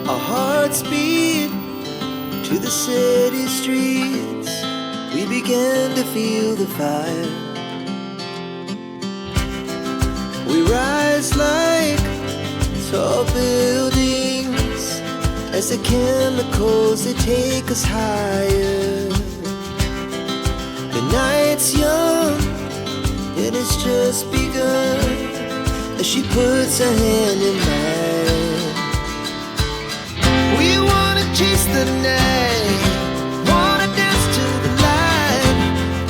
Our hearts beat to the city streets. We began to feel the fire. We rise like tall buildings as the chemicals, they take us higher. The night's young and it's just begun as she puts her hand in mine. We wanna chase the night, wanna dance to the light,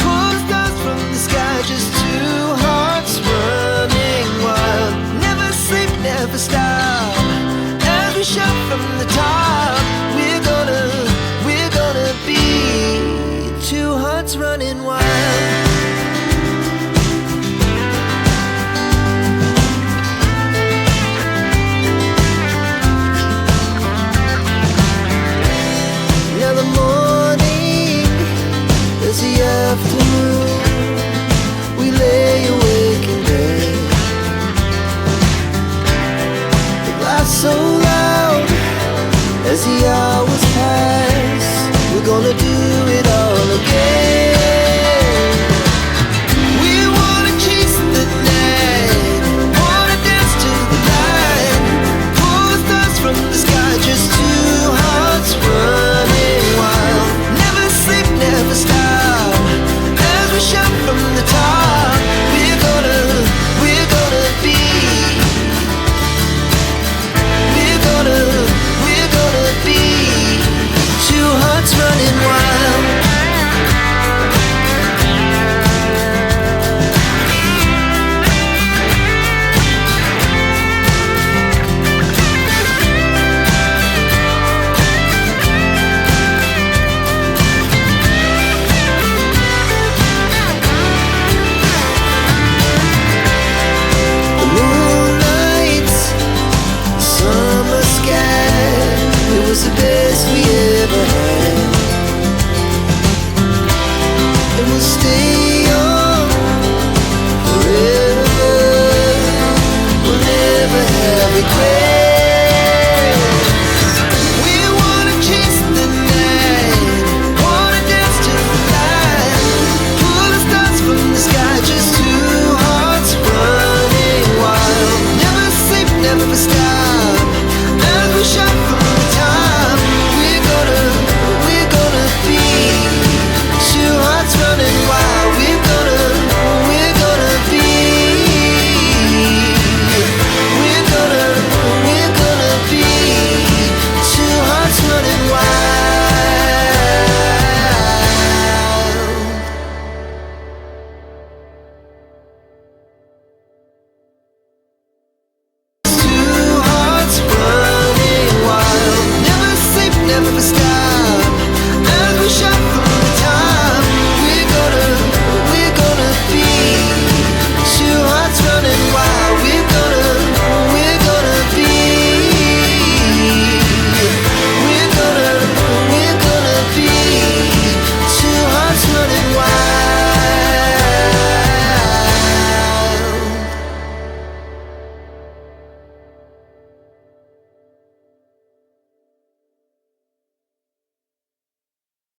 pull stars from the sky, just two hearts running wild. Never sleep, never stop, as we shout from the top. We're gonna be two hearts running wild. Now the morning is the afternoon. We lay awake in bed. The glass so loud as the hours pass. We're gonna do it all again. We wanna chase the night, wanna dance to the light, pull stars from the sky, just two hearts running wild. Never sleep, never stop, as we shout from the top. We're gonna be, we're gonna be two hearts running wild.